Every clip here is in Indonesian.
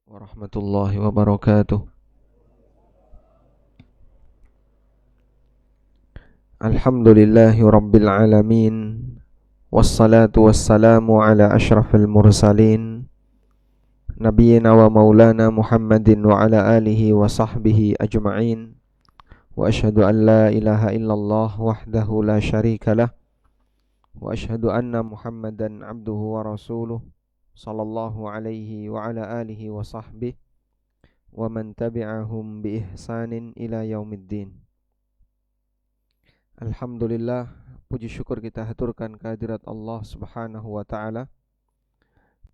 warahmatullahi wabarakatuh. Alhamdulillahi rabbil alamin. Wassalatu wassalamu ala ashrafil mursalin Nabiyyina wa maulana Muhammadin wa ala alihi wa sahbihi ajma'in. Wa ashhadu an la ilaha illallah wahdahu la syarika lah. Wa ashhadu anna Muhammadan abduhu wa rasuluh sallallahu alaihi wa ala alihi wa sahbihi wa man tabi'ahum bi ihsanin ila yaumiddin. Alhamdulillah, puji syukur kita haturkan kehadirat Allah Subhanahu wa taala.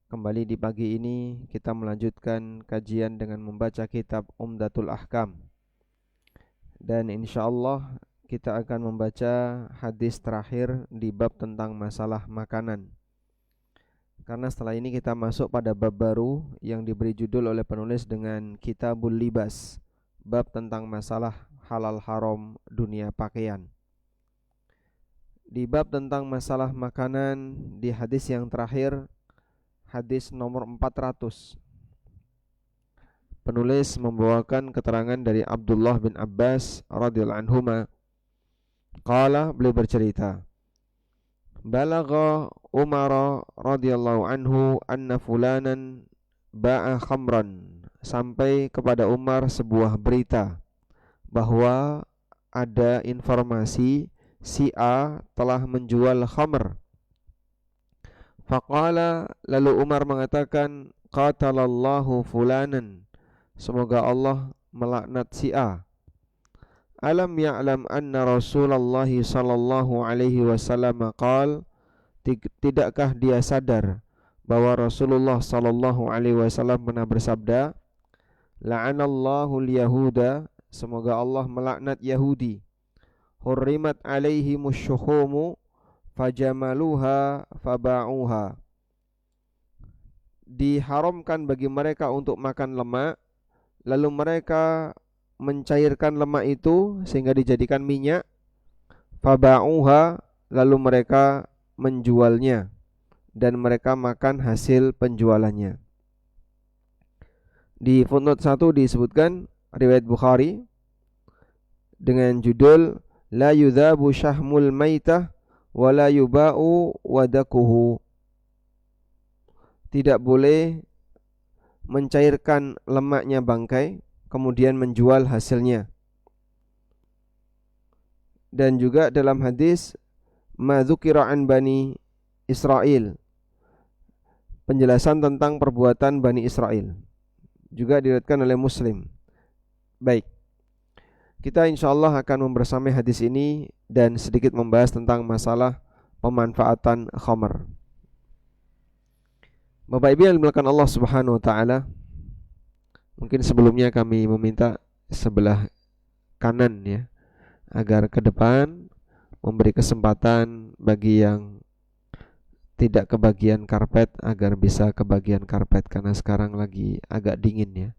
Kembali di pagi ini kita melanjutkan kajian dengan membaca kitab Umdatul Ahkam. Dan insyaallah kita akan membaca hadis terakhir di bab tentang masalah makanan. Karena setelah ini kita masuk pada bab baru yang diberi judul oleh penulis dengan Kitabul Libas, bab tentang masalah halal haram dunia pakaian. Di bab tentang masalah makanan, di hadis yang terakhir, hadis nomor 400, penulis membawakan keterangan dari Abdullah bin Abbas radhiyallahu anhuma. Qala, beliau bercerita, balagha Umar radhiyallahu anhu anna fulanan ba'a khamran. Sampai kepada Umar sebuah berita bahwa ada informasi si A telah menjual khamr. Faqala, lalu Umar mengatakan, qatalallahu fulanan, semoga Allah melaknat si A. Alam ya'lam anna Rasulullah sallallahu alaihi wasallam qala, tidakkah dia sadar bahwa Rasulullah sallallahu alaihi wasallam pernah bersabda, la'anallahu al-yahuda, semoga Allah melaknat Yahudi, hurrimat alaihimus syuhumu fajamaluha faba'uha, diharamkan bagi mereka untuk makan lemak, lalu mereka mencairkan lemak itu sehingga dijadikan minyak, faba'uha, lalu mereka menjualnya dan mereka makan hasil penjualannya. Di footnote 1 disebutkan riwayat Bukhari dengan judul la yudhabu syahmul maitah wa la yuba'u wadakuhu, tidak boleh mencairkan lemaknya bangkai kemudian menjual hasilnya. Dan juga dalam hadis ma dzukira an bani Israil, penjelasan tentang perbuatan Bani Israel, juga diriwayatkan oleh Muslim. Baik, kita insyaallah akan membersamai hadis ini dan sedikit membahas tentang masalah pemanfaatan khamr. Bapak Ibu yang dimuliakan Allah Subhanahu wa taala, mungkin sebelumnya kami meminta sebelah kanan ya, agar ke depan memberi kesempatan bagi yang tidak kebagian karpet agar bisa kebagian karpet, karena sekarang lagi agak dingin ya.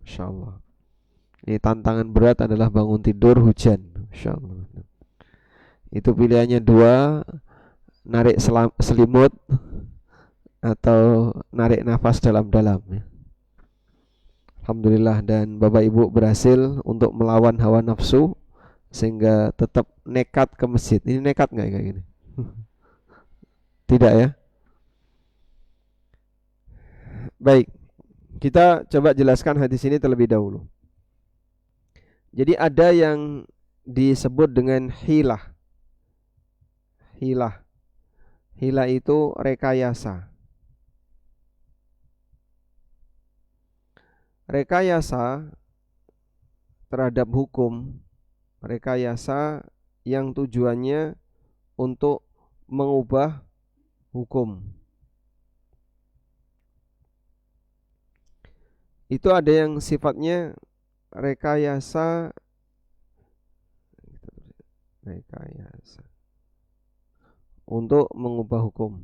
Insyaallah. Ini tantangan berat adalah bangun tidur hujan. Insyaallah. Itu pilihannya dua, narik selimut atau narik nafas dalam-dalam ya. Alhamdulillah, dan Bapak Ibu berhasil untuk melawan hawa nafsu sehingga tetap nekat ke masjid. Ini nekat nggak kayak gini? Tidak ya? Baik, kita coba jelaskan hadis ini terlebih dahulu. Jadi ada yang disebut dengan hilah. Hilah. Hilah itu rekayasa. Rekayasa terhadap hukum, rekayasa yang tujuannya untuk mengubah hukum. Itu ada yang sifatnya rekayasa untuk mengubah hukum.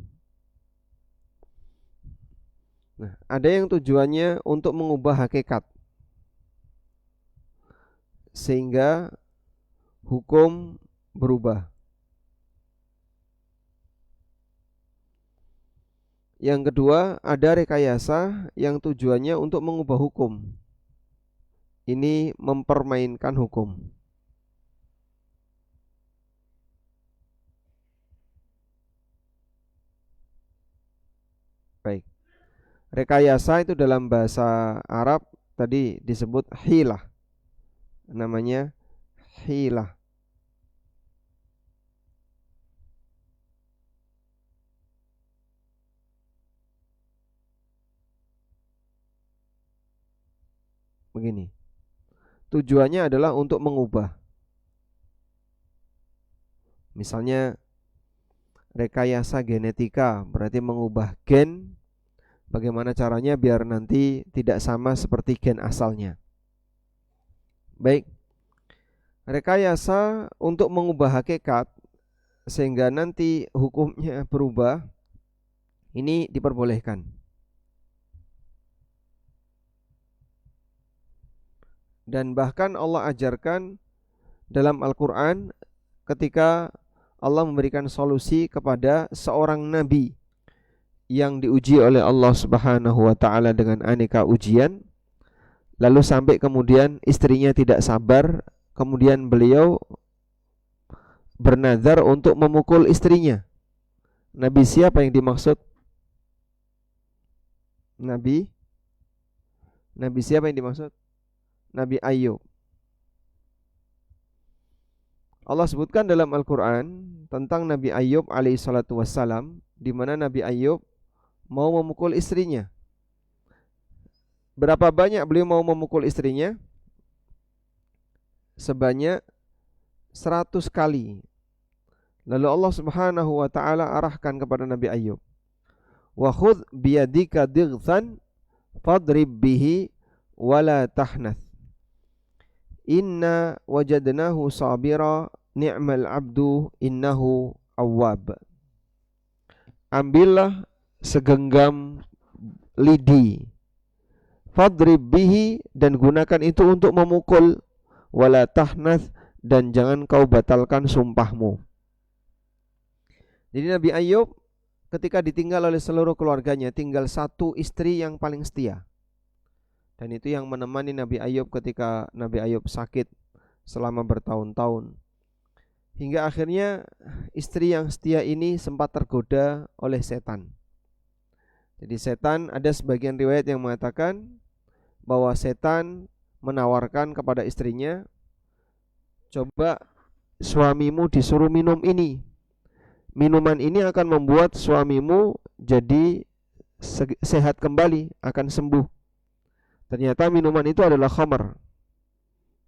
Nah, ada yang tujuannya untuk mengubah hakikat sehingga hukum berubah. Yang kedua, ada rekayasa yang tujuannya untuk mengubah hukum. Ini mempermainkan hukum. Baik. Rekayasa itu dalam bahasa Arab tadi disebut hilah. Namanya hilah. Begini. Tujuannya adalah untuk mengubah. Misalnya rekayasa genetika berarti mengubah gen. Bagaimana caranya biar nanti tidak sama seperti gen asalnya. Baik. Rekayasa untuk mengubah hakikat sehingga nanti hukumnya berubah, ini diperbolehkan. Dan bahkan Allah ajarkan dalam Al-Quran ketika Allah memberikan solusi kepada seorang nabi yang diuji oleh Allah Subhanahu wa taala dengan aneka ujian, lalu sampai kemudian istrinya tidak sabar, kemudian beliau bernazar untuk memukul istrinya. Nabi siapa yang dimaksud? Nabi siapa yang dimaksud? Nabi Ayub. Allah sebutkan dalam Al-Quran tentang Nabi Ayub alaihissalatu wassalam, di mana Nabi Ayub mau memukul istrinya. Berapa banyak beliau mau memukul istrinya? Sebanyak 100 kali. Lalu Allah Subhanahu wa taala arahkan kepada Nabi Ayub, wa khudh biyadika dighsan fadrib bihi wala tahnath, inna wajadnahu sabira ni'mal abdu innahu awwab. Ambillah segenggam lidi, fadrib bihi, dan gunakan itu untuk memukul, wala tahnath, dan jangan kau batalkan sumpahmu. Jadi Nabi Ayub ketika ditinggal oleh seluruh keluarganya, tinggal satu istri yang paling setia. Dan itu yang menemani Nabi Ayub ketika Nabi Ayub sakit selama bertahun-tahun. Hingga akhirnya istri yang setia ini sempat tergoda oleh setan. Jadi setan, ada sebagian riwayat yang mengatakan bahwa setan menawarkan kepada istrinya, coba suamimu disuruh minum ini. Minuman ini akan membuat suamimu jadi sehat kembali, akan sembuh. Ternyata minuman itu adalah khamar.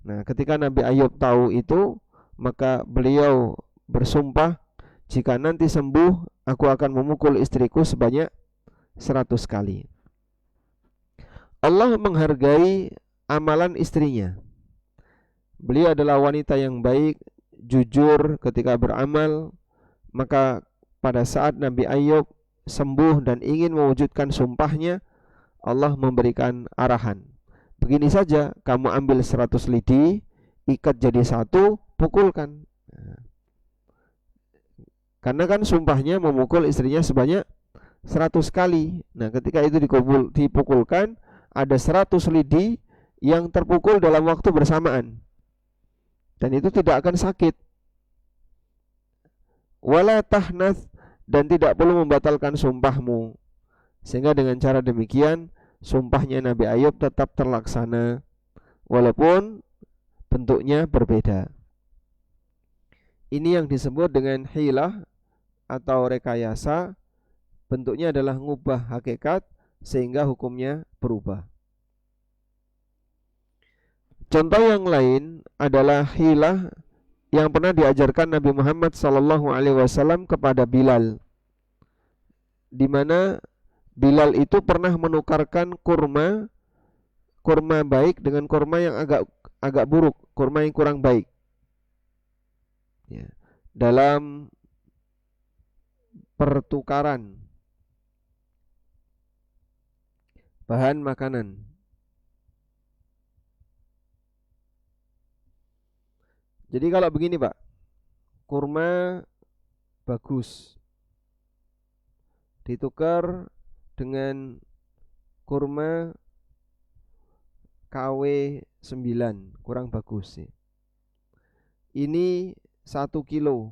Nah, ketika Nabi Ayub tahu itu, maka beliau bersumpah, jika nanti sembuh, aku akan memukul istriku sebanyak 100 kali. Allah menghargai amalan istrinya. Beliau adalah wanita yang baik, jujur ketika beramal. Maka pada saat Nabi Ayub sembuh dan ingin mewujudkan sumpahnya, Allah memberikan arahan. Begini saja, kamu ambil 100 lidi, ikat jadi satu, pukulkan. Karena kan sumpahnya memukul istrinya sebanyak 100 kali. Nah, ketika itu dipukulkan, ada 100 lidi yang terpukul dalam waktu bersamaan. Dan itu tidak akan sakit. Wala tahnath, dan tidak perlu membatalkan sumpahmu. Sehingga dengan cara demikian sumpahnya Nabi Ayub tetap terlaksana walaupun bentuknya berbeda. Ini yang disebut dengan hilah atau rekayasa. Bentuknya adalah ngubah hakikat sehingga hukumnya berubah. Contoh yang lain adalah hilah yang pernah diajarkan Nabi Muhammad SAW kepada Bilal, di mana Bilal itu pernah menukarkan kurma baik dengan kurma yang agak buruk, kurma yang kurang baik, ya, dalam pertukaran bahan makanan. Jadi kalau begini Pak, kurma bagus ditukar dengan kurma KW 9 kurang bagus sih. Ini 1 kilo,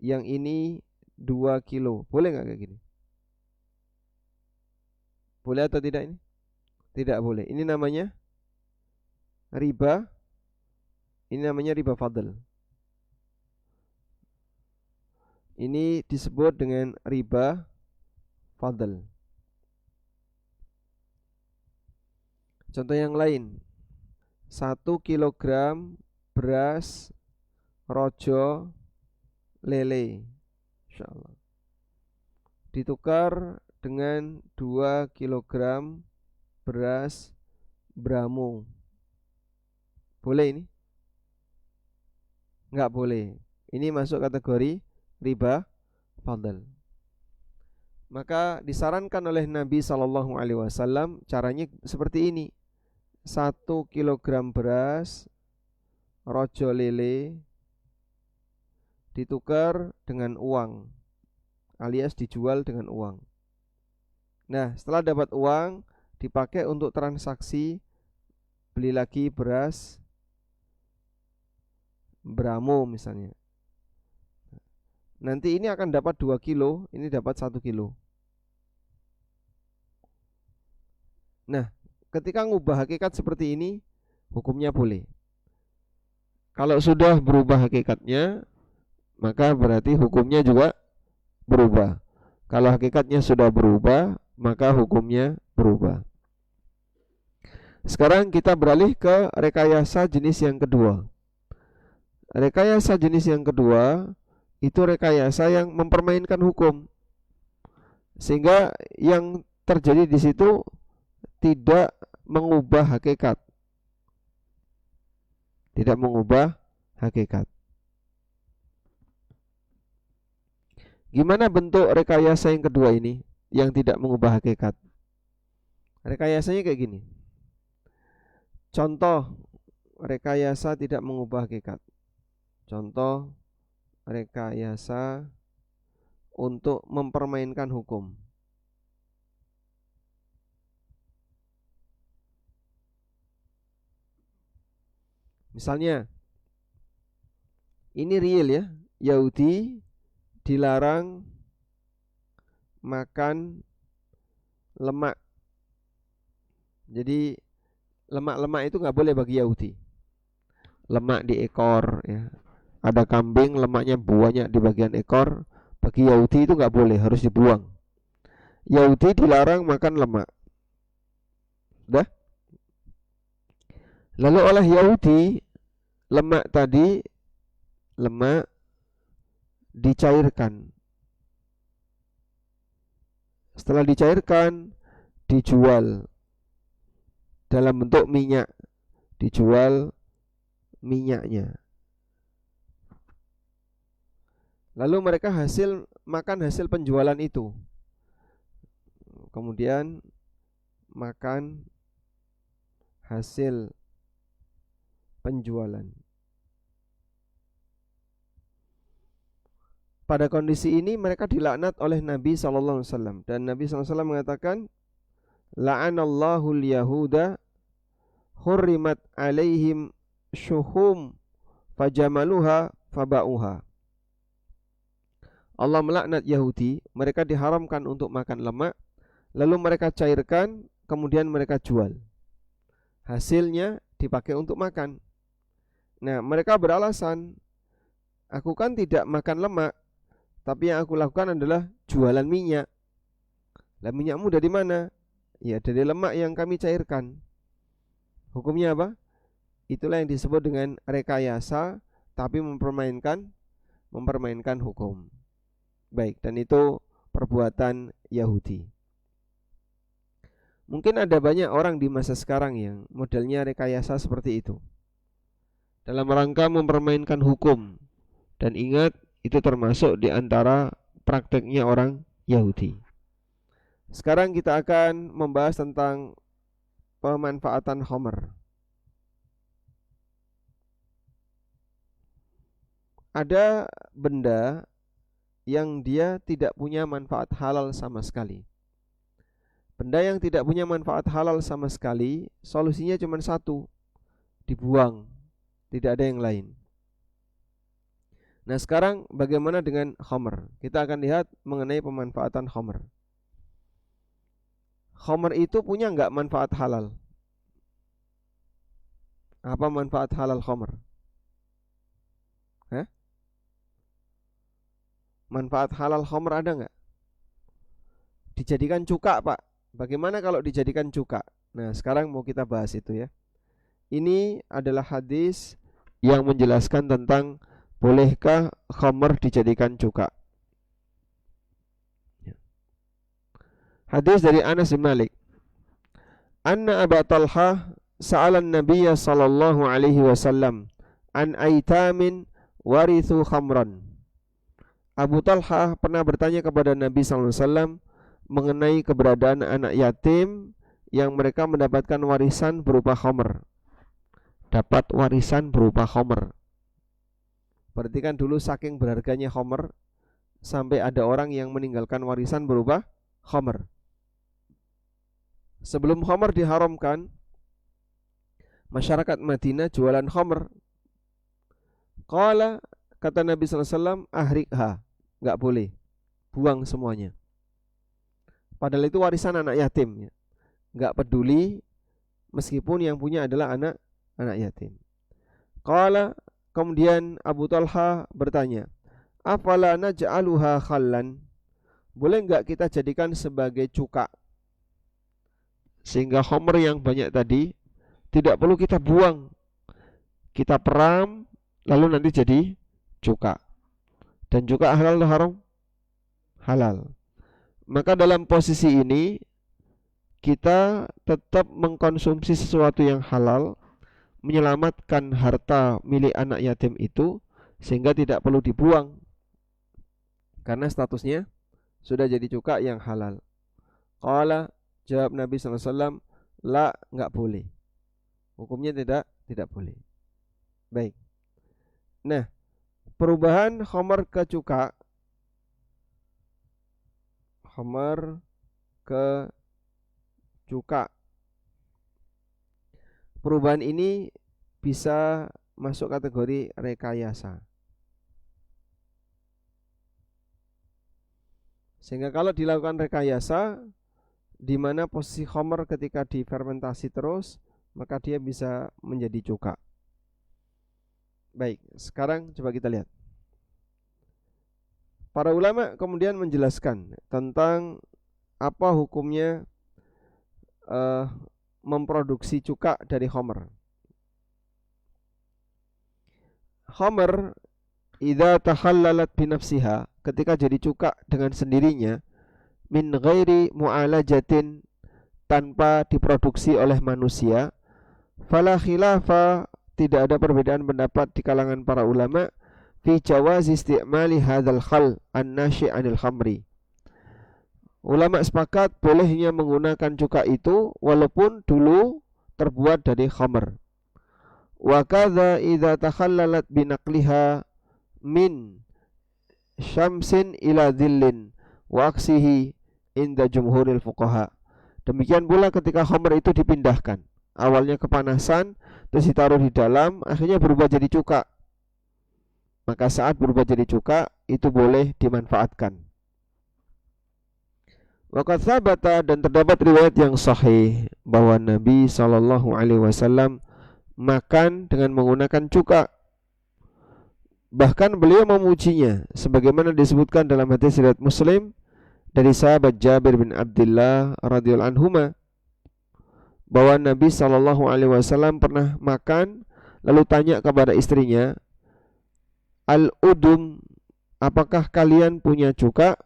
yang ini 2 kilo. Boleh nggak kayak gini? Boleh atau tidak ini? Tidak boleh. Ini namanya riba. Ini namanya riba fadl. Ini disebut dengan riba fadl. Contoh yang lain, 1 kilogram beras rojo lele, insyaallah, ditukar dengan 2 kilogram beras bramo. Boleh ini? Enggak boleh. Ini masuk kategori riba fadl. Maka disarankan oleh Nabi SAW caranya seperti ini. 1 kilogram beras rojo lele ditukar dengan uang, alias dijual dengan uang. Nah, setelah dapat uang dipakai untuk transaksi beli lagi beras bramo misalnya. Nanti ini akan dapat 2 kilo, ini dapat 1 kilo. Nah, ketika ngubah hakikat seperti ini, hukumnya boleh. Kalau sudah berubah hakikatnya, maka berarti hukumnya juga berubah. Kalau hakikatnya sudah berubah, maka hukumnya berubah. Sekarang kita beralih ke rekayasa jenis yang kedua. Rekayasa jenis yang kedua itu rekayasa yang mempermainkan hukum, sehingga yang terjadi di situ tidak mengubah hakikat. Tidak mengubah hakikat. Gimana bentuk rekayasa yang kedua ini yang tidak mengubah hakikat? Rekayasanya kayak gini. Contoh rekayasa tidak mengubah hakikat. Contoh rekayasa untuk mempermainkan hukum. Misalnya, ini real ya, Yahudi dilarang makan lemak. Jadi lemak-lemak itu nggak boleh bagi Yahudi. Lemak di ekor ya. Ada kambing lemaknya banyak di bagian ekor, bagi Yahudi itu nggak boleh, harus dibuang. Yahudi dilarang makan lemak. Udah? Lalu oleh Yahudi lemak tadi, lemak dicairkan. Setelah dicairkan, dijual dalam bentuk minyak. Dijual minyaknya. Lalu mereka makan hasil penjualan itu. Kemudian makan hasil penjualan. Pada kondisi ini mereka dilaknat oleh Nabi SAW. Dan Nabi SAW mengatakan, la'anallahu al-yahuda hurrimat alaihim syuhum fajamaluha faba'uha. Allah melaknat Yahudi, mereka diharamkan untuk makan lemak, lalu mereka cairkan, kemudian mereka jual. Hasilnya dipakai untuk makan. Nah, mereka beralasan, aku kan tidak makan lemak, tapi yang aku lakukan adalah jualan minyak. Lah minyakmu dari mana? Ya dari lemak yang kami cairkan. Hukumnya apa? Itulah yang disebut dengan rekayasa, tapi mempermainkan hukum. Baik, dan itu perbuatan Yahudi. Mungkin ada banyak orang di masa sekarang yang modelnya rekayasa seperti itu, dalam rangka mempermainkan hukum. Dan ingat, itu termasuk di antara prakteknya orang Yahudi. Sekarang kita akan membahas tentang pemanfaatan khamr. Ada benda yang dia tidak punya manfaat halal sama sekali. Benda yang tidak punya manfaat halal sama sekali, solusinya cuma satu, dibuang, tidak ada yang lain. Nah sekarang bagaimana dengan khamr? Kita akan lihat mengenai pemanfaatan khamr. Khamr itu punya enggak manfaat halal? Apa manfaat halal khamr? Manfaat halal khamr ada enggak? Dijadikan cuka, Pak. Bagaimana kalau dijadikan cuka? Nah sekarang mau kita bahas itu ya. Ini adalah hadis yang menjelaskan tentang bolehkah khamr dijadikan cuka. Hadis dari Anas bin Malik. Anna Abu Talha sa'ala an-nabiy sallallahu alaihi wasallam an aitamin warithu khamran. Abu Talha pernah bertanya kepada Nabi sallallahu alaihi wasallam mengenai keberadaan anak yatim yang mereka mendapatkan warisan berupa khamr. Dapat warisan berupa khamr. Berarti kan dulu saking berharganya khamr sampai ada orang yang meninggalkan warisan berupa khamr. Sebelum khamr diharamkan, masyarakat Madinah jualan khamr. Qala, kata Nabi sallallahu alaihi wasallam, ahrikha, enggak boleh, buang semuanya. Padahal itu warisan anak yatim, enggak peduli meskipun yang punya adalah anak yatim. Qala, kemudian Abu Talha bertanya, afala naj'aluha khallan, boleh enggak kita jadikan sebagai cuka, sehingga khamr yang banyak tadi tidak perlu kita buang, kita peram lalu nanti jadi cuka. Dan cuka halal atau haram? Halal. Maka dalam posisi ini kita tetap mengkonsumsi sesuatu yang halal, menyelamatkan harta milik anak yatim itu sehingga tidak perlu dibuang karena statusnya sudah jadi cuka yang halal. Qala, jawab Nabi sallallahu alaihi wasallam, la, enggak boleh. Hukumnya tidak boleh. Baik. Nah, perubahan khamr ke cuka, khamr ke cuka, perubahan ini bisa masuk kategori rekayasa. Sehingga kalau dilakukan rekayasa, di mana posisi khamr ketika difermentasi terus, maka dia bisa menjadi cuka. Baik, sekarang coba kita lihat. Para ulama kemudian menjelaskan tentang apa hukumnya memproduksi cuka dari khamr. Khamr idza takhallalat binafsiha, ketika jadi cuka dengan sendirinya, min ghairi mu'alajatin, tanpa diproduksi oleh manusia, fala khilafa, tidak ada perbedaan pendapat di kalangan para ulama fi jawazi isti'mali hadzal khal an-nashi' 'anil khamri. Ulama sepakat bolehnya menggunakan cuka itu walaupun dulu terbuat dari khamr. Wa kadza idza takhallalat binaqliha min syamsin ila dhillin wa aksihi inda jumhuril fuqaha. Demikian pula ketika khamr itu dipindahkan, awalnya kepanasan terus ditaruh di dalam, akhirnya berubah jadi cuka, maka saat berubah jadi cuka itu boleh dimanfaatkan. Waqad tsabata, dan terdapat riwayat yang sahih bahwa Nabi SAW makan dengan menggunakan cuka. Bahkan beliau memujinya, sebagaimana disebutkan dalam hadis riwayat Muslim dari sahabat Jabir bin Abdullah radhiyallahu anhuma, bahwa Nabi SAW pernah makan lalu tanya kepada istrinya, al-udum, apakah kalian punya cuka?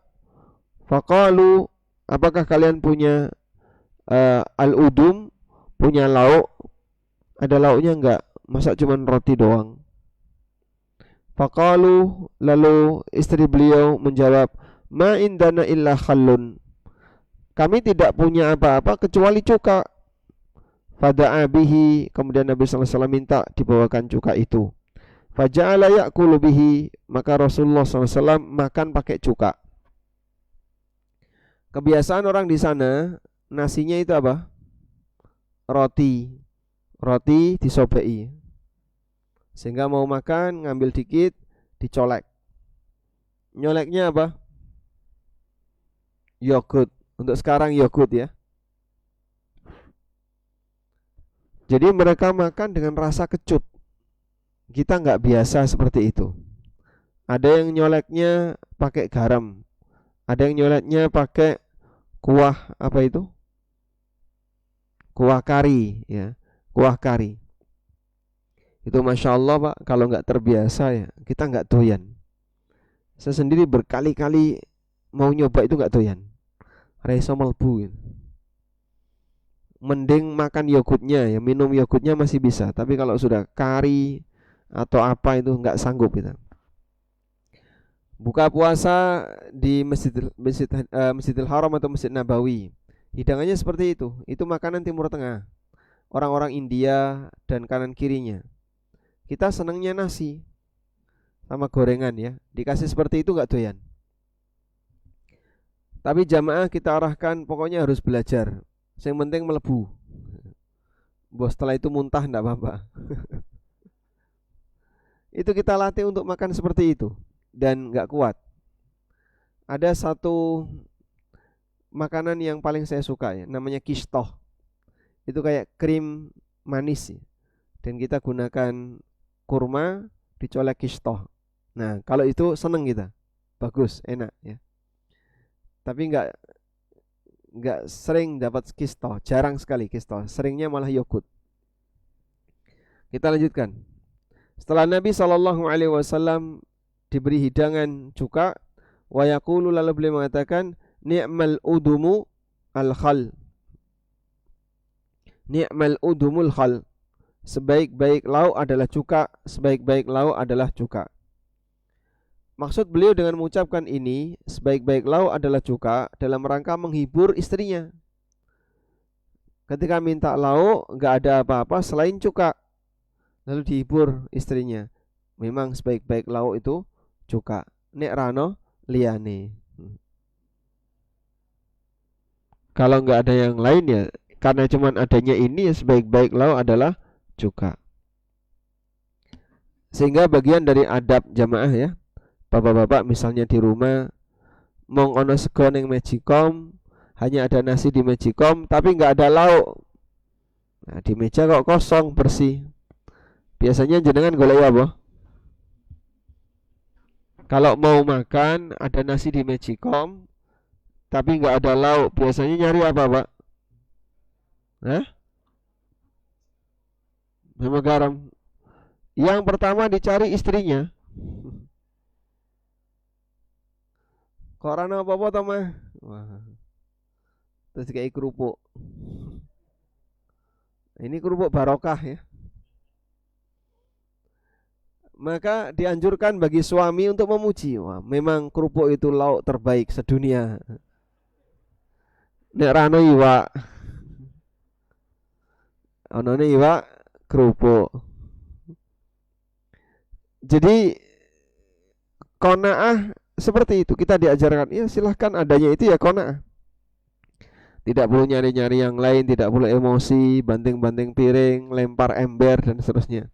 Faqalu, apakah kalian punya al-udum, punya lauk? Ada lauknya enggak? Masa cuma roti doang? Faqalu, lalu istri beliau menjawab, ma indana illa khallun, kami tidak punya apa-apa kecuali cuka. Fada'a bihi, kemudian Nabi SAW minta dibawakan cuka itu. Faja'ala ya'kulu bihi, maka Rasulullah SAW makan pakai cuka. Kebiasaan orang di sana nasinya itu apa? Roti. Roti disobeki. Sehingga mau makan ngambil dikit dicolek. Nyoleknya apa? Yogurt. Untuk sekarang yogurt ya. Jadi mereka makan dengan rasa kecut. Kita nggak biasa seperti itu. Ada yang nyoleknya pakai garam. Ada yang nyoleknya pakai kuah apa itu? Kuah kari ya. Kuah kari. Itu Masya Allah Pak, kalau nggak terbiasa ya kita nggak doyan. Saya sendiri berkali-kali mau nyoba itu nggak doyan. Raiso melbu gitu. Mending makan yogurtnya ya, minum yogurtnya masih bisa. Tapi kalau sudah kari atau apa itu nggak sanggup kita. Buka puasa di Masjidil Haram atau Masjid Nabawi, hidangannya seperti itu. Itu makanan Timur Tengah, orang-orang India dan kanan kirinya. Kita senangnya nasi sama gorengan ya. Dikasih seperti itu nggak doyan. Tapi jamaah kita arahkan pokoknya harus belajar. Yang penting melebu. Bos setelah itu muntah enggak apa-apa. Itu kita latih untuk makan seperti itu dan enggak kuat. Ada satu makanan yang paling saya suka ya, namanya kishtoh. Itu kayak krim manis ya. Dan kita gunakan kurma dicolek kishtoh. Nah, kalau itu seneng kita. Bagus, enak ya. Tapi enggak sering dapat kishtoh, jarang sekali kishtoh. Seringnya malah yogurt. Kita lanjutkan. Setelah Nabi SAW diberi hidangan cuka, wa yaqulu, lalu beliau mengatakan, ni'mal udumu al-khal. Ni'mal udumul khal. Sebaik-baik lauk adalah cuka, sebaik-baik lauk adalah cuka. Maksud beliau dengan mengucapkan ini, sebaik-baik lauk adalah cuka, dalam rangka menghibur istrinya. Ketika minta lauk, enggak ada apa-apa selain cuka. Lalu dihibur istrinya. Memang sebaik-baik lauk itu cuka. Nek rano liyane. Kalau enggak ada yang lain ya, karena cuman adanya ini ya sebaik-baik lauk adalah cuka. Sehingga bagian dari adab jamaah ya, bapak-bapak misalnya di rumah mong ono sego ning Magicom, hanya ada nasi di Magicom tapi enggak ada lauk. Nah, di meja kok kosong bersih. Biasanya jenengan golek apa? Kalau mau makan ada nasi di Magicom tapi enggak ada lauk, biasanya nyari apa, Pak? Hah? Sama garam. Yang pertama dicari istrinya. Kok ora apa-apa to, Mah? Wah. Terus kayak kerupuk. Ini kerupuk barokah ya. Maka dianjurkan bagi suami untuk memuji. Wah, memang kerupuk itu lauk terbaik sedunia. Nek rano iwak. Onone iwak kerupuk. Jadi qanaah seperti itu, kita diajarkan, ya silahkan adanya itu ya qanaah. Tidak perlu nyari-nyari yang lain, tidak perlu emosi, banting-banting piring, lempar ember dan seterusnya.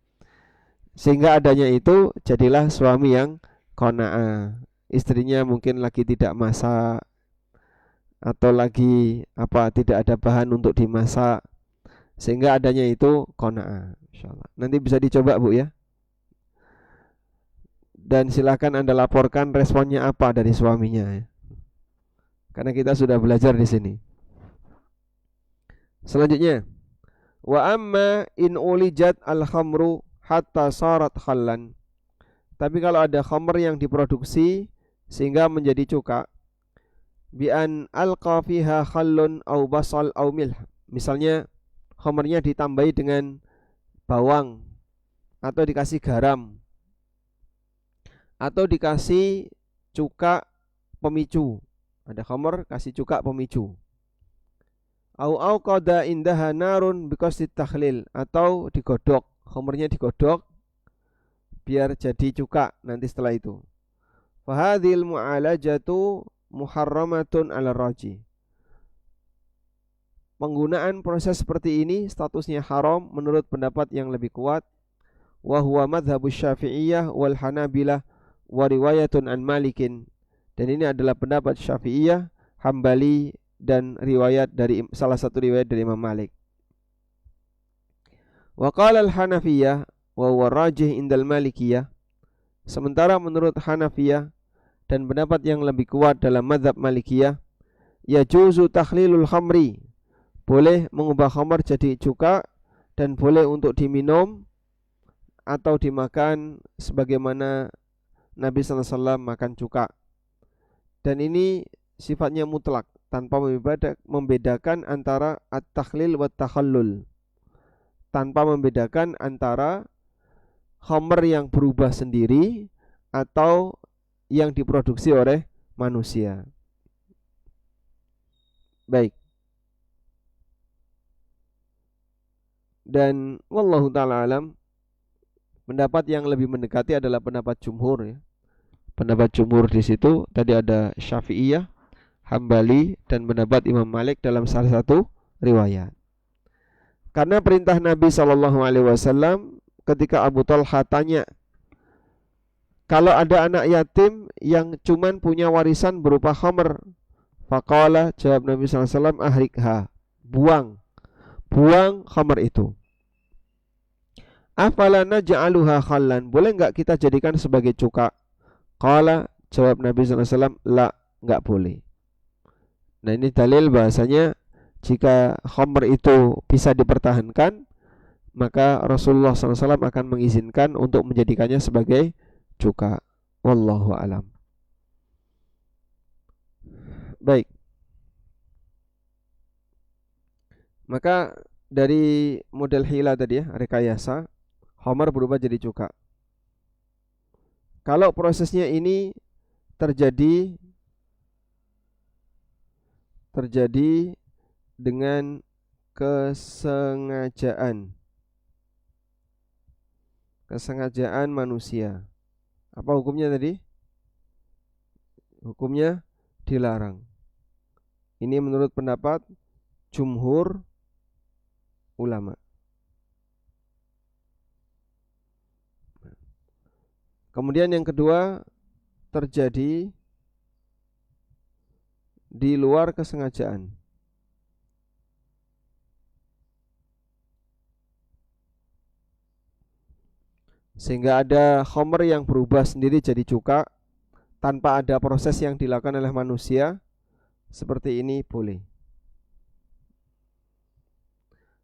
Sehingga adanya itu jadilah suami yang qanaah. Istrinya mungkin lagi tidak masak atau lagi tidak ada bahan untuk dimasak. Sehingga adanya itu qanaah. Insyaallah. Nanti bisa dicoba Bu ya. Dan silakan Anda laporkan responnya apa dari suaminya ya. Karena kita sudah belajar di sini. Selanjutnya, wa amma in ulijat al-khamru hatta sarat khallan. Tapi kalau ada khamr yang diproduksi sehingga menjadi cuka, bi an alqa fiha khallun au basal au milh. Misalnya khamrnya ditambahi dengan bawang atau dikasih garam atau dikasih cuka pemicu. Ada khamr kasih cuka pemicu. Au qada indaha narun biqasdi takhlil, atau digodok, khamrnya digodok biar jadi cuka nanti setelah itu. Fa hadhil mu'alajatu muharramatun 'ala raji. penggunaan proses seperti ini statusnya haram menurut pendapat yang lebih kuat, wa huwa madhhabus Syafi'iyah wal Hanabilah wa riwayatun an Malikin. Dan ini adalah pendapat Syafi'iyah, Hambali, dan riwayat dari salah satu riwayat dari Imam Malik. Wa qala al-Hanafiyah wa huwa rajih indal Malikiyah. Sementara menurut Hanafiyah dan pendapat yang lebih kuat dalam mazhab Malikiyah, yajuzu takhlilul khamri, boleh mengubah khamar jadi cuka dan boleh untuk diminum atau dimakan sebagaimana Nabi sallallahu alaihi wasallam makan cuka. Dan ini sifatnya mutlak tanpa membedakan antara at-takhlil wa takhallul, tanpa membedakan antara khamr yang berubah sendiri atau yang diproduksi oleh manusia. Baik. Dan wallahu taala alam, pendapat yang lebih mendekati adalah pendapat jumhur ya. Pendapat jumhur di situ tadi ada Syafi'iyah, Hambali, dan pendapat Imam Malik dalam salah satu riwayat. Karena perintah Nabi SAW ketika Abu Talha tanya, kalau ada anak yatim yang cuman punya warisan berupa khamr, faqala, jawab Nabi SAW, ahrikha, buang khamr itu. Afala naj'aluha khallan, boleh enggak kita jadikan sebagai cuka? Qala, jawab Nabi SAW, la, enggak boleh. Nah ini dalil bahasanya jika khamr itu bisa dipertahankan, maka Rasulullah SAW akan mengizinkan untuk menjadikannya sebagai cuka. Wallahu alam. Baik. Maka dari model hila tadi ya, rekayasa, khamr berubah jadi cuka. Kalau prosesnya ini terjadi dengan kesengajaan manusia, apa hukumnya tadi? Hukumnya dilarang. Ini menurut pendapat jumhur ulama. Kemudian yang kedua, terjadi di luar kesengajaan. Sehingga ada khamr yang berubah sendiri jadi cuka tanpa ada proses yang dilakukan oleh manusia, seperti ini boleh.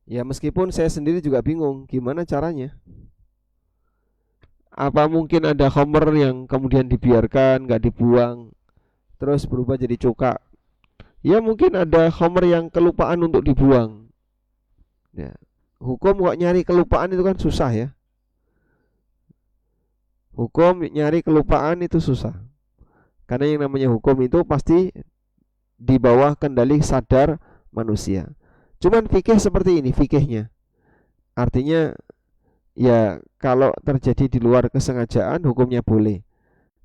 Ya meskipun saya sendiri juga bingung gimana caranya. Apa mungkin ada khamr yang kemudian dibiarkan, gak dibuang, terus berubah jadi cuka? Ya mungkin ada khamr yang kelupaan untuk dibuang. Ya, hukum kok nyari kelupaan itu kan susah ya. Hukum nyari kelupaan itu susah. Karena yang namanya hukum itu pasti di bawah kendali sadar manusia. Cuman fikih seperti ini fikihnya. Artinya ya kalau terjadi di luar kesengajaan hukumnya boleh.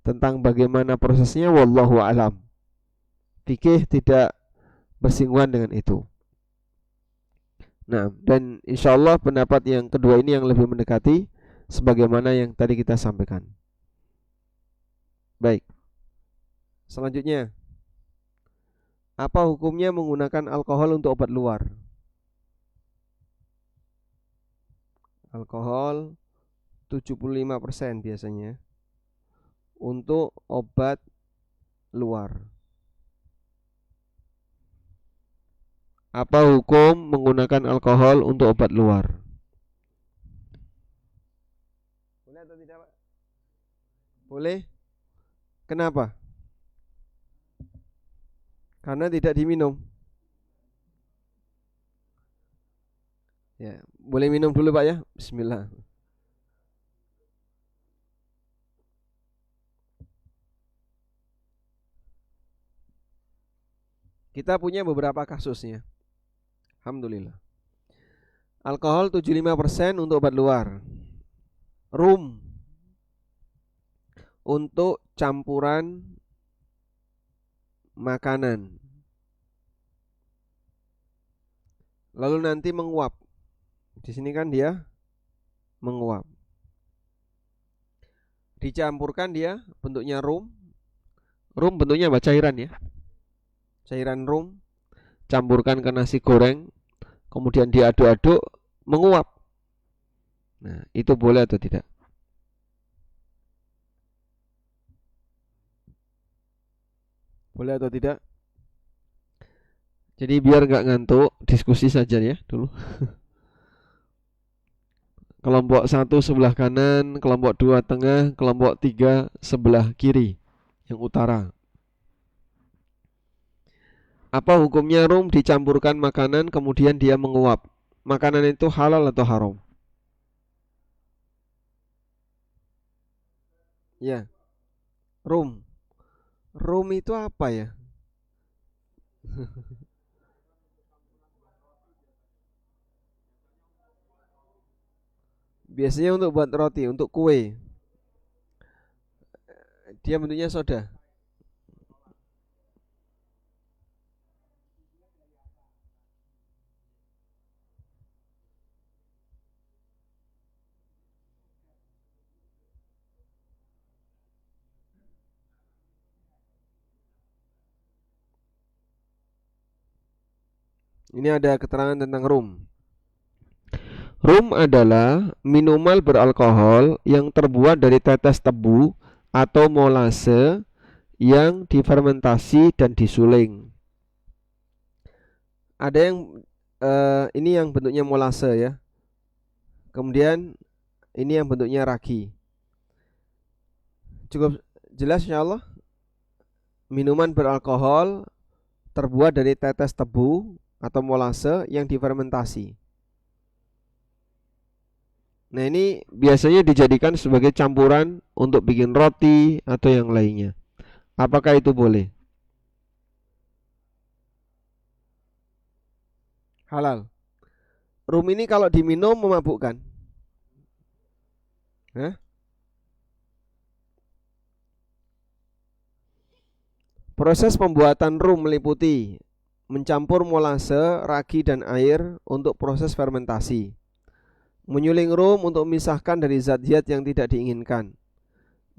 Tentang bagaimana prosesnya wallahu alam. Fikih tidak bersinggungan dengan itu. Nah, dan insyaallah pendapat yang kedua ini yang lebih mendekati sebagaimana yang tadi kita sampaikan. Baik. Selanjutnya, apa hukumnya menggunakan alkohol untuk obat luar? Alkohol 75% biasanya untuk obat luar. Apa hukum menggunakan alkohol untuk obat luar? Boleh atau tidak, Pak? Boleh. Kenapa? Karena tidak diminum. Ya, boleh minum dulu Pak ya. Bismillah. Kita punya beberapa kasusnya. Alhamdulillah. Alkohol 75% untuk obat luar. Rum untuk campuran makanan. lalu nanti menguap. Di sini kan dia menguap. Dicampurkan dia bentuknya rum. Rum bentuknya apa? Cairan ya. Cairan rum campurkan ke nasi goreng, kemudian diaduk-aduk, menguap. Nah, itu boleh atau tidak? Boleh atau tidak? Jadi biar nggak ngantuk, diskusi saja ya dulu. Kelompok 1 sebelah kanan, kelompok 2 tengah, kelompok 3 sebelah kiri, yang utara. Apa hukumnya rum dicampurkan makanan kemudian dia menguap? Makanan itu halal atau haram? Ya, rum. Rum itu apa ya? Biasanya untuk buat roti, untuk kue. Dia bentuknya soda. Ini ada keterangan tentang rum. Rum adalah minuman beralkohol yang terbuat dari tetes tebu atau molase yang difermentasi dan disuling. Ada yang ini yang bentuknya molase ya. Kemudian ini yang bentuknya ragi. Cukup jelas insyaallah. Minuman beralkohol terbuat dari tetes tebu atau molase yang difermentasi. Nah, ini biasanya dijadikan sebagai campuran untuk bikin roti atau yang lainnya. Apakah itu boleh? Halal. Rum ini kalau diminum memabukkan. Hah? Proses pembuatan rum meliputi mencampur molase, ragi, dan air untuk proses fermentasi. Menyuling rum untuk memisahkan dari zat-zat yang tidak diinginkan.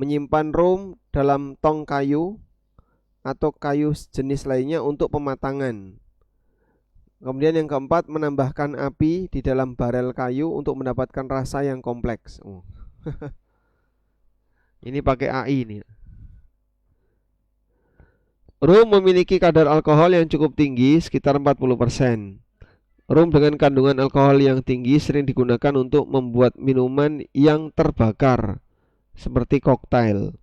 Menyimpan rum dalam tong kayu atau kayu jenis lainnya untuk pematangan. Kemudian yang keempat, menambahkan api di dalam barel kayu untuk mendapatkan rasa yang kompleks. Ini pakai AI nih. Rum memiliki kadar alkohol yang cukup tinggi, sekitar 40%. Rum dengan kandungan alkohol yang tinggi sering digunakan untuk membuat minuman yang terbakar, seperti koktail.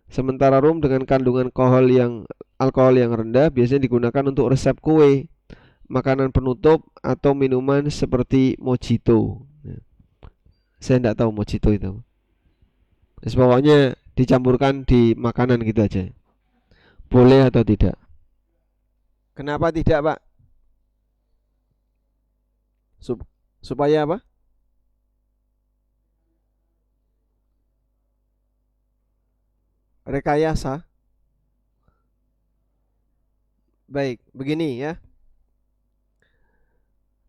Sementara rum dengan kandungan alkohol yang rendah biasanya digunakan untuk resep kue, makanan penutup, atau minuman seperti mojito. Saya tidak tahu mojito itu. Pokoknya dicampurkan di makanan gitu aja. Boleh atau tidak? Kenapa tidak, Pak? Supaya apa? Rekayasa. Baik, begini ya.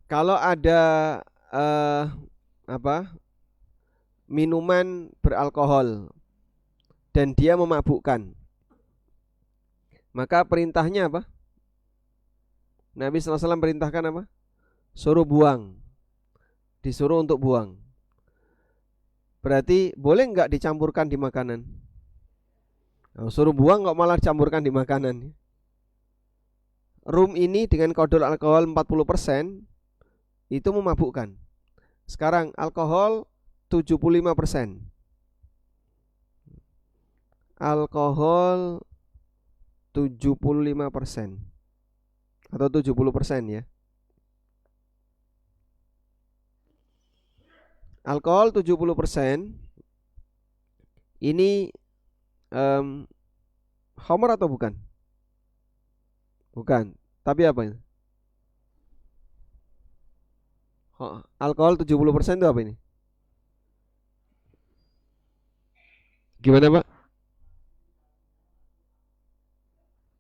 Kalau ada eh, apa? Minuman beralkohol dan dia memabukkan, maka perintahnya apa? Nabi SAW perintahkan apa? Suruh buang. Disuruh untuk buang. Berarti boleh nggak dicampurkan di makanan? Nah, suruh buang kok malah dicampurkan di makanan. Rum ini dengan kadar alkohol 40% itu memabukkan. Sekarang alkohol 75%. Alkohol 75% atau 70% ya. Alkohol 70% ini homer atau bukan? Bukan. Tapi apa ini? Alkohol 70% itu apa ini? Gimana, Pak?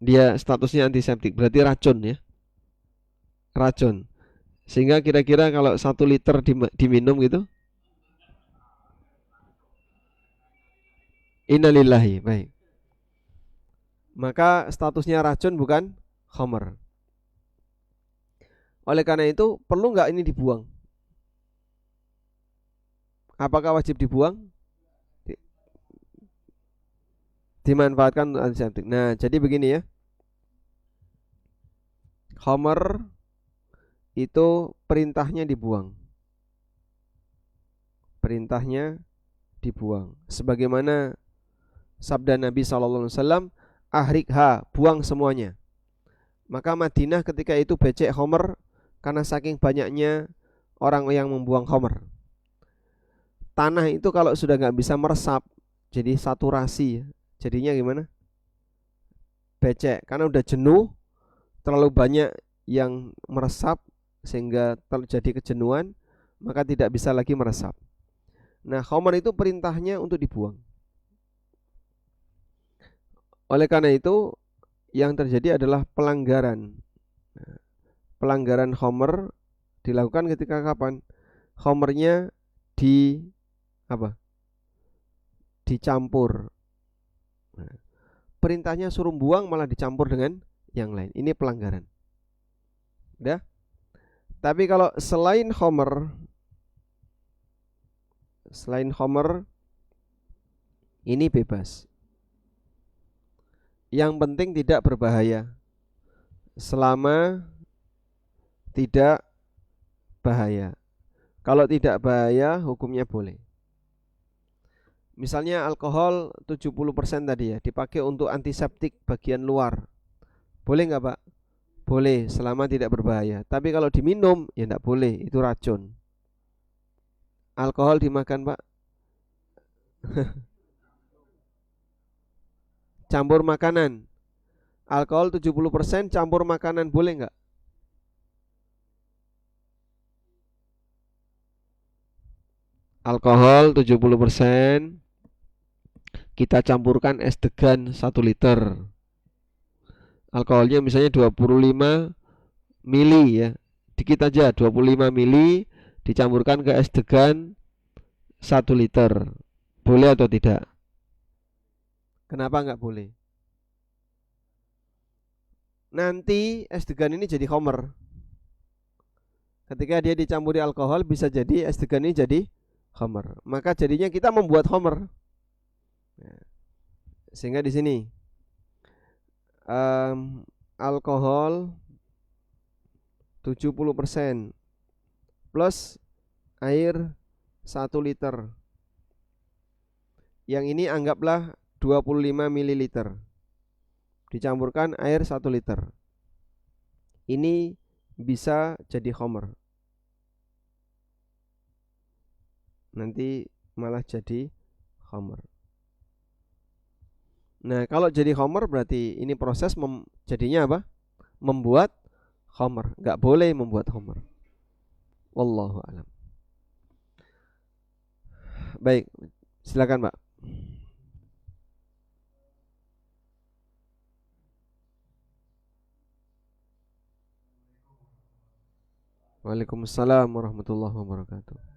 Dia statusnya antiseptik, berarti racun ya. Racun. Sehingga kira-kira kalau 1 liter diminum gitu, innalillahi, baik. Maka statusnya racun bukan khamr. Oleh karena itu perlu nggak ini dibuang? Apakah wajib dibuang? Dimanfaatkan untuk antiseptik. Nah, jadi begini ya. Khamr itu perintahnya dibuang. Perintahnya dibuang. Sebagaimana sabda Nabi SAW, ahrikha, buang semuanya. Maka Madinah ketika itu becek khamr karena saking banyaknya orang yang membuang khamr. Tanah itu kalau sudah nggak bisa meresap, jadi saturasi, jadinya gimana? Becek, karena udah jenuh, terlalu banyak yang meresap sehingga terjadi kejenuhan, maka tidak bisa lagi meresap. Nah, khamr itu perintahnya untuk dibuang. Oleh karena itu, yang terjadi adalah pelanggaran. Pelanggaran khamr dilakukan ketika kapan? Khamrnya di apa? Dicampur. Nah, perintahnya suruh buang malah dicampur dengan yang lain. Ini pelanggaran. Udah? Tapi kalau selain khamr ini bebas. Yang penting tidak berbahaya. Selama tidak bahaya. Kalau tidak bahaya, hukumnya boleh. Misalnya alkohol 70% tadi ya, dipakai untuk antiseptik bagian luar. Boleh nggak Pak? Boleh, selama tidak berbahaya. Tapi kalau diminum, ya nggak boleh, itu racun. Alkohol dimakan Pak, campur makanan. Alkohol 70% campur makanan, boleh nggak? Alkohol 70% kita campurkan es degan 1 liter. Alkoholnya misalnya 25 mili ya. Dikit aja 25 mili dicampurkan ke es degan 1 liter. Boleh atau tidak? Kenapa nggak boleh? Nanti es degan ini jadi khamr. Ketika dia dicampuri alkohol bisa jadi es degan ini jadi khamr. Maka jadinya kita membuat khamr. Sehingga di sini alkohol 70% plus air 1 liter. Yang ini anggaplah 25 ml. Dicampurkan air 1 liter. Ini bisa jadi khamr. Nanti malah jadi khamr. Nah, kalau jadi khamr berarti ini proses jadinya apa? Membuat khamr. Enggak boleh membuat khamr. Wallahu a'lam. Baik, silakan Pak. Waalaikumsalam warahmatullahi wabarakatuh.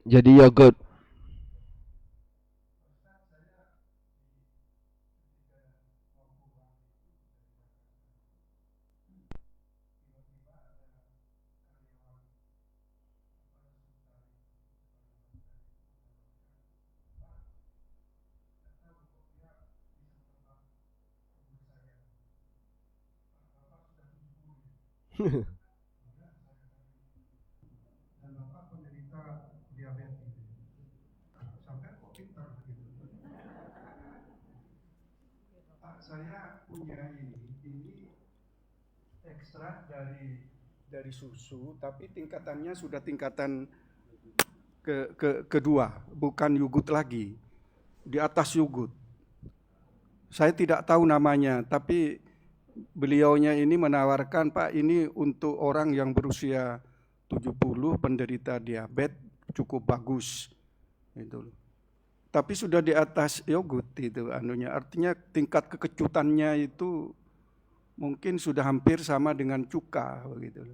Jadi yogurt. Saya punya ini ekstrak dari susu, tapi tingkatannya sudah tingkatan kedua, bukan Yugut lagi, di atas Yugut. Saya tidak tahu namanya, tapi beliaunya ini menawarkan, Pak, ini untuk orang yang berusia 70 penderita diabetes cukup bagus itu. Tapi sudah di atas Yogut itu anunya, artinya tingkat kekecutannya itu mungkin sudah hampir sama dengan cuka begitu.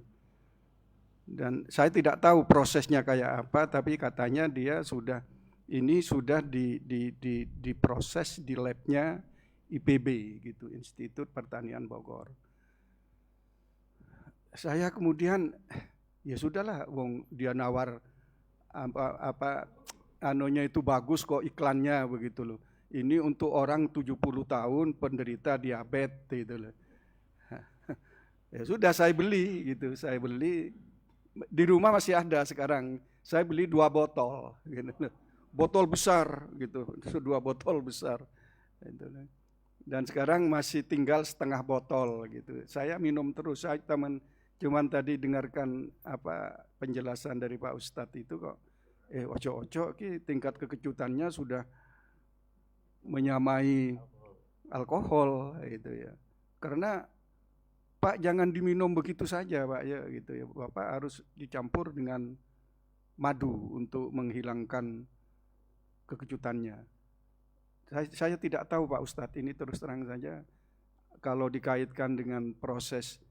Dan saya tidak tahu prosesnya kayak apa, tapi katanya dia sudah diproses di labnya IPB gitu, Institut Pertanian Bogor. Saya kemudian ya sudahlah, wong dia nawar apa anunya itu bagus kok iklannya begitu loh. Ini untuk orang 70 tahun penderita diabetes gitu loh. Ya sudah saya beli gitu, saya beli. Di rumah masih ada sekarang. Saya beli 2 botol gitu. Botol besar gitu, 2 botol besar gitu. Dan sekarang masih tinggal setengah botol gitu. Saya minum terus. Saya cuman tadi dengarkan apa penjelasan dari Pak Ustadz itu kok ojo-ojo tingkat kekecutannya sudah menyamai alkohol gitu ya. Karena Pak jangan diminum begitu saja Pak ya gitu ya. Bapak harus dicampur dengan madu untuk menghilangkan kekecutannya. Saya tidak tahu Pak Ustadz, ini terus terang saja kalau dikaitkan dengan proses,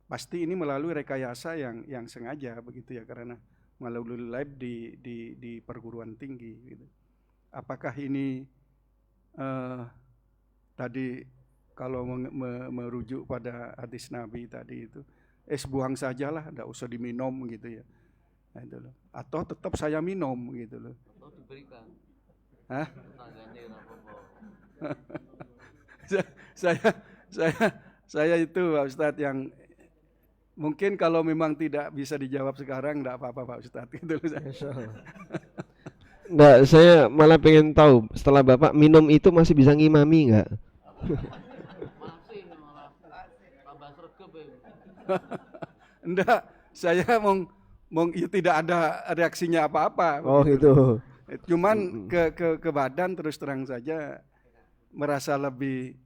pasti ini melalui rekayasa yang sengaja begitu ya, karena melalui lab di perguruan tinggi gitu. Apakah ini tadi kalau merujuk pada hadis Nabi tadi itu, buang sajalah, tidak usah diminum gitu ya. Nah, itu loh. Atau tetap saya minum gitu loh. Atau diberikan. Hah? saya itu Pak Ustadz yang mungkin kalau memang tidak bisa dijawab sekarang tidak apa-apa Pak Ustadz gitu loh. Nggak, saya malah pengen tahu setelah Bapak minum itu masih bisa ngimami nggak? Enggak, saya ya tidak ada reaksinya apa-apa. Oh gitu. Cuman ke badan terus terang saja merasa lebih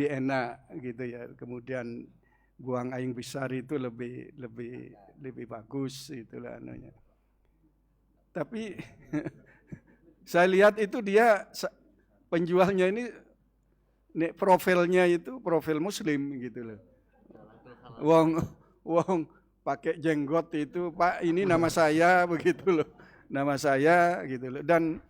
enak gitu ya. Kemudian buang aing besar itu lebih bagus itulah anunya. Tapi saya lihat itu dia penjualnya ini profilnya itu profil muslim gitu loh. Wong pakai jenggot itu, Pak ini nama saya begitu loh. Nama saya gitu loh. Dan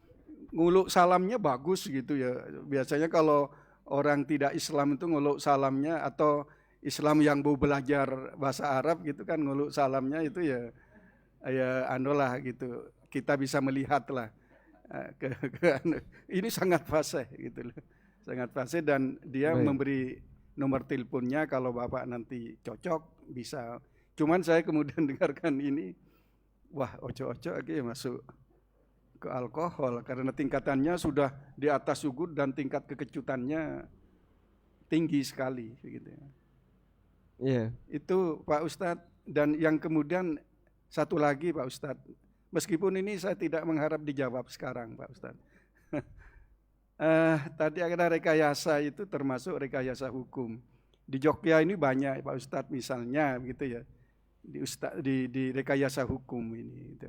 nguluk salamnya bagus gitu ya. Biasanya kalau orang tidak Islam itu nguluk salamnya, atau Islam yang mau belajar bahasa Arab gitu kan, nguluk salamnya itu ya anulah gitu. Kita bisa melihat lah ini sangat fasih gitu loh. Sangat fasih, dan dia memberi nomor teleponnya kalau Bapak nanti cocok bisa. Cuman saya kemudian dengarkan ini, wah ojo-ojo lagi masuk ke alkohol karena tingkatannya sudah di atas Yugut dan tingkat kekecutannya tinggi sekali gitu ya. Yeah. Itu Pak Ustadz. Dan yang kemudian satu lagi Pak Ustadz, meskipun ini saya tidak mengharap dijawab sekarang Pak Ustadz. Tadi ada rekayasa itu termasuk rekayasa hukum. Di Jogja ini banyak Pak Ustadz misalnya gitu ya. Di rekayasa hukum ini gitu.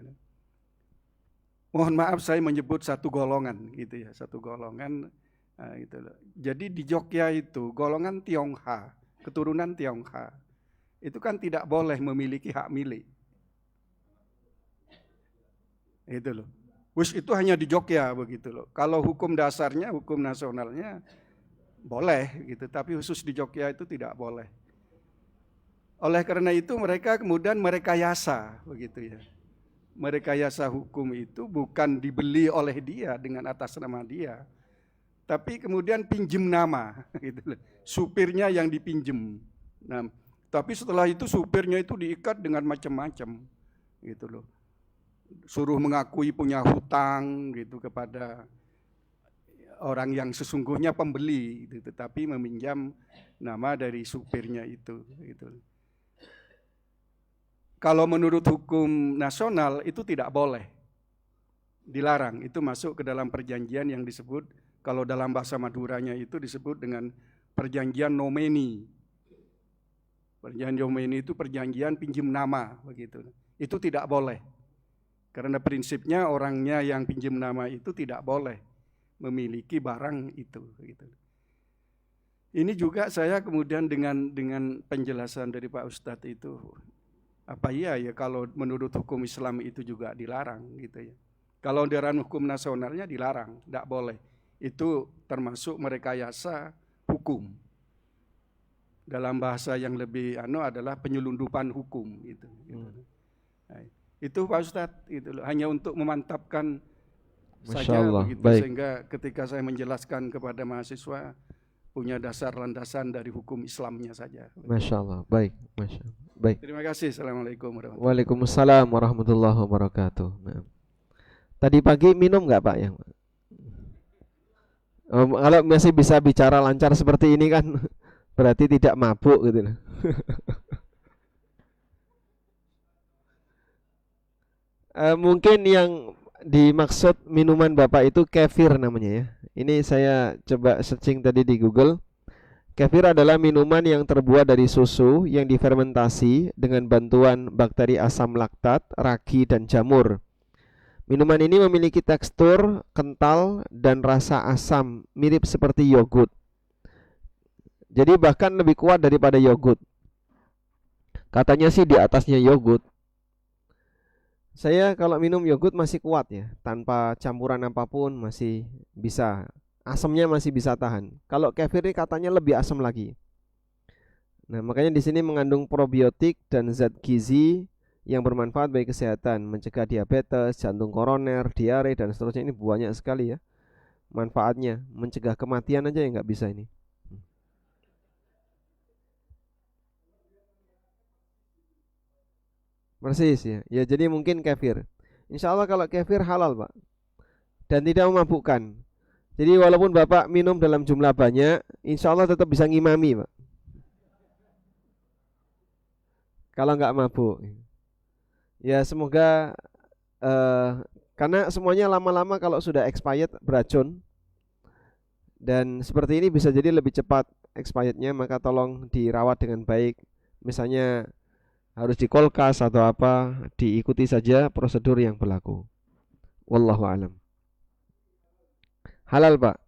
Mohon maaf saya menyebut satu golongan gitu ya, satu golongan gitu loh. Jadi di Jogja itu golongan Tionghoa, keturunan Tionghoa, itu kan tidak boleh memiliki hak milik. Itu loh. Itu hanya di Jogja begitu loh. Kalau hukum dasarnya, hukum nasionalnya boleh gitu, tapi khusus di Jogja itu tidak boleh. Oleh karena itu mereka kemudian merekayasa begitu ya. Merekayasa hukum itu bukan dibeli oleh dia dengan atas nama dia, tapi kemudian pinjem nama gitu loh. Supirnya yang dipinjem. Nah, tapi setelah itu supirnya itu diikat dengan macam-macam gitu loh. Suruh mengakui punya hutang gitu kepada orang yang sesungguhnya pembeli gitu, tetapi meminjam nama dari supirnya itu gitu. Kalau menurut hukum nasional itu tidak boleh dilarang. Itu masuk ke dalam perjanjian yang disebut, kalau dalam bahasa Maduranya itu disebut dengan perjanjian nomeni. Perjanjian nomeni itu perjanjian pinjam nama, begitu. Itu tidak boleh. Karena prinsipnya orangnya yang pinjam nama itu tidak boleh memiliki barang itu, gitu. Ini juga saya kemudian dengan penjelasan dari Pak Ustadz itu, apa iya ya kalau menurut hukum Islam itu juga dilarang gitu ya. Kalau dalam hukum nasionalnya dilarang, tidak boleh. Itu termasuk merekayasa hukum. Dalam bahasa yang lebih adalah penyelundupan hukum gitu. Nah, itu Pak Ustadz itu hanya untuk memantapkan saja begitu, sehingga ketika saya menjelaskan kepada mahasiswa punya dasar landasan dari hukum Islamnya saja. Masya Allah, baik, Masya Allah. Baik. Terima kasih. Assalamualaikum warahmatullahi wabarakatuh. Waalaikumsalam warahmatullahi wabarakatuh. Nah. Tadi pagi minum nggak Pak yang? Kalau masih bisa bicara lancar seperti ini kan berarti tidak mabuk gitu. Mungkin yang dimaksud minuman Bapak itu kefir namanya ya. Ini saya coba searching tadi di Google. Kefir adalah minuman yang terbuat dari susu yang difermentasi dengan bantuan bakteri asam laktat, ragi, dan jamur. Minuman ini memiliki tekstur kental dan rasa asam, mirip seperti yogurt. Jadi bahkan lebih kuat daripada yogurt. Katanya sih di atasnya yogurt. Saya kalau minum yogurt masih kuat ya, tanpa campuran apapun masih bisa, asamnya masih bisa tahan. Kalau kefir ini katanya lebih asam lagi. Nah, makanya di sini mengandung probiotik dan zat gizi yang bermanfaat bagi kesehatan, mencegah diabetes, jantung koroner, diare dan seterusnya. Ini banyak sekali ya manfaatnya. Mencegah kematian aja yang nggak bisa ini. Persis ya. Ya jadi mungkin kefir. Insya Allah kalau kefir halal Pak, dan tidak memabukkan. Jadi walaupun Bapak minum dalam jumlah banyak, insya Allah tetap bisa ngimami Pak, kalau nggak mabuk. Ya semoga karena semuanya lama-lama kalau sudah expired beracun, dan seperti ini bisa jadi lebih cepat expirednya, maka tolong dirawat dengan baik. Misalnya harus dikolkas atau apa, diikuti saja prosedur yang berlaku. Wallahu alam. Halal Pak.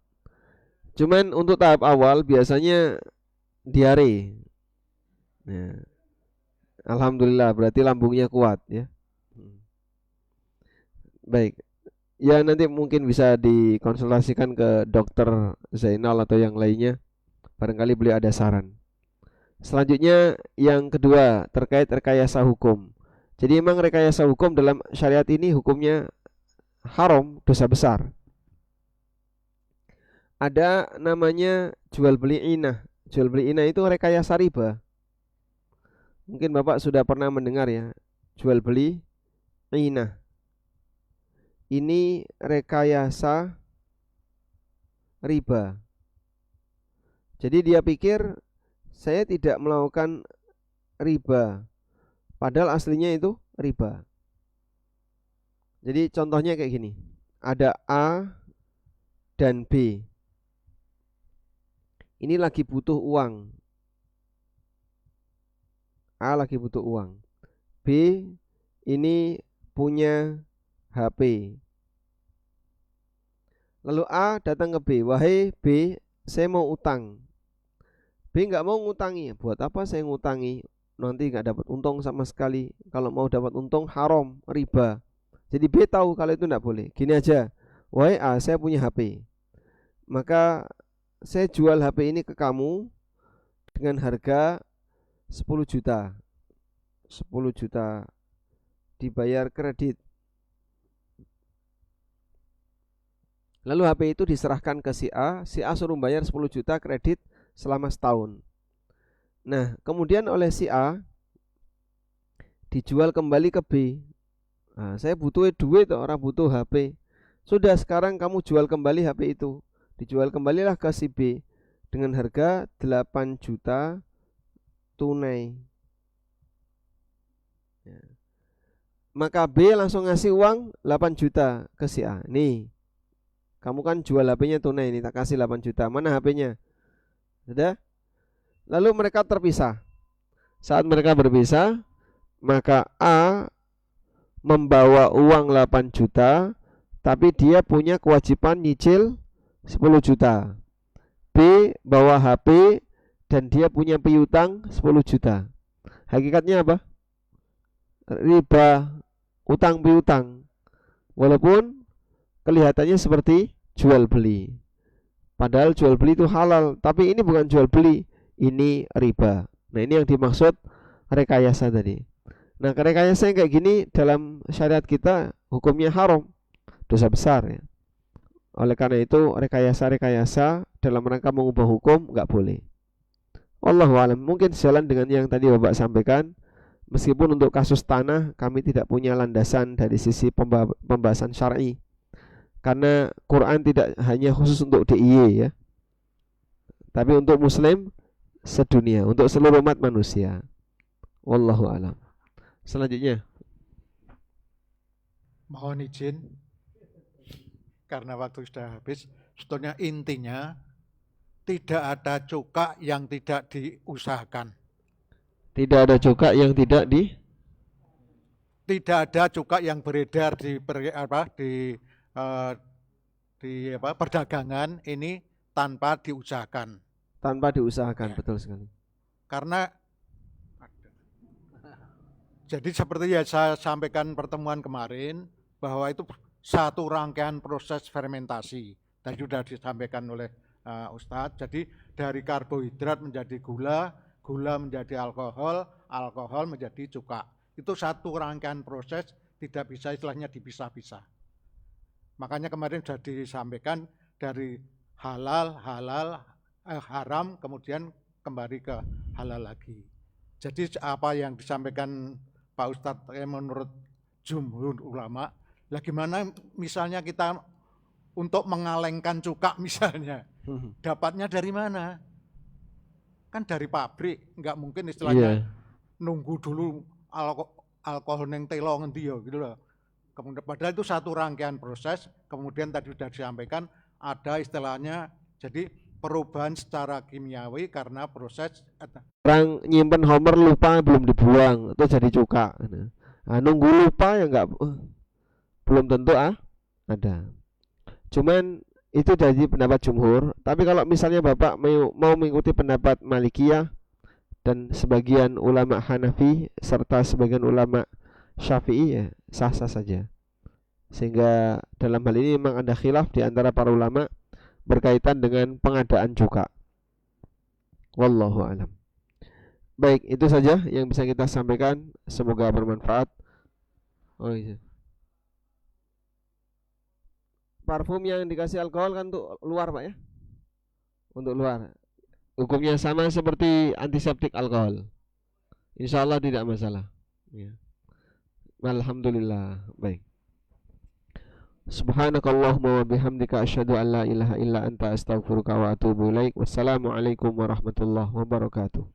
Cuman untuk tahap awal biasanya diare. Nah, alhamdulillah berarti lambungnya kuat ya. Baik. Ya nanti mungkin bisa dikonsultasikan ke dokter Zainal atau yang lainnya. Barangkali beliau ada saran. Selanjutnya yang kedua terkait rekayasa hukum. Jadi memang rekayasa hukum dalam syariat ini hukumnya haram, dosa besar. Ada namanya jual beli inah. Jual beli inah itu rekayasa riba. Mungkin Bapak sudah pernah mendengar ya, jual beli inah. Ini rekayasa riba. Jadi dia pikir saya tidak melakukan riba, padahal aslinya itu riba. Jadi contohnya kayak gini, ada A dan B. Ini lagi butuh uang. A lagi butuh uang. B ini punya HP. Lalu A datang ke B, wahai B, saya mau utang. B nggak mau ngutangi. Buat apa saya ngutangi? Nanti nggak dapat untung sama sekali. Kalau mau dapat untung haram, riba. Jadi B tahu kalau itu nggak boleh. Gini aja, wahai A, saya punya HP. Maka saya jual HP ini ke kamu dengan harga 10 juta. 10 juta dibayar kredit. Lalu HP itu diserahkan ke si A suruh bayar 10 juta kredit selama setahun. Nah, kemudian oleh si A dijual kembali ke B. Nah, saya butuh duit, orang butuh HP. Sudah, sekarang kamu jual kembali HP itu. Dijual kembalilah ke si B dengan harga 8 juta tunai. Ya. maka B langsung ngasih uang 8 juta ke si A. Nih, kamu kan jual HP-nya tunai, ini tak kasih 8 juta. Mana HP-nya? Sudah? Lalu mereka terpisah. Saat mereka berpisah, maka A membawa uang 8 juta, tapi dia punya kewajiban nyicil 10 juta. B bawa HP dan dia punya piutang 10 juta. Hakikatnya apa? Riba utang piutang. Walaupun kelihatannya seperti jual beli. Padahal jual beli itu halal, tapi ini bukan jual beli, ini riba. Nah, ini yang dimaksud rekayasa tadi. Nah, rekayasa yang kayak gini dalam syariat kita hukumnya haram, dosa besar ya. Oleh karena itu rekayasa-rekayasa dalam rangka mengubah hukum nggak boleh. Wallahu a'lam. Mungkin sejalan dengan yang tadi Bapak sampaikan. Meskipun untuk kasus tanah kami tidak punya landasan dari sisi pembahasan syar'i. Karena Quran tidak hanya khusus untuk DIY ya, tapi untuk muslim sedunia, untuk seluruh umat manusia. Wallahu a'lam. Selanjutnya, mohon izin karena waktu sudah habis. Sebetulnya intinya tidak ada cuka yang tidak diusahakan. tidak ada cuka yang tidak Tidak ada cuka yang beredar di perdagangan ini tanpa diusahakan. tanpa diusahakan, Ya. betul sekali. Karena jadi seperti yang saya sampaikan pertemuan kemarin, bahwa itu satu rangkaian proses fermentasi. Tadi sudah disampaikan oleh Ustadz. Jadi dari karbohidrat menjadi gula, gula menjadi alkohol, alkohol menjadi cuka. Itu satu rangkaian proses, tidak bisa istilahnya dipisah-pisah. Makanya kemarin sudah disampaikan dari haram, kemudian kembali ke halal lagi. Jadi apa yang disampaikan Pak Ustadz menurut jumhur ulama, lah gimana misalnya kita untuk mengalengkan cuka misalnya, dapatnya dari mana? Kan dari pabrik, nggak mungkin istilahnya nunggu dulu alkohol neng telo ngendi ya gitu loh. Kemudian padahal itu satu rangkaian proses, kemudian tadi sudah disampaikan ada istilahnya, jadi perubahan secara kimiawi karena proses. Orang nyimpen homer lupa belum dibuang, itu jadi cuka. Nah, nunggu lupa ya nggak, belum tentu ada. Cuman itu dari pendapat jumhur. Tapi kalau misalnya Bapak mau mengikuti pendapat Malikiyah dan sebagian ulama Hanafi serta sebagian ulama Syafi'i, ya sah-sah saja. Sehingga dalam hal ini memang ada khilaf di antara para ulama berkaitan dengan pengadaan cuka. Wallahu a'lam. Baik, itu saja yang bisa kita sampaikan. Semoga bermanfaat. Oh iya. Parfum yang dikasih alkohol kan untuk luar, Pak ya? Untuk luar. Hukumnya sama seperti antiseptik alkohol. Insya Allah tidak masalah. Ya. Alhamdulillah. Baik. Subhanakallahumma wa bihamdika asyhadu an la ilaha illa anta astaghfiruka wa atubu ilaik. Wassalamualaikum warahmatullahi wabarakatuh.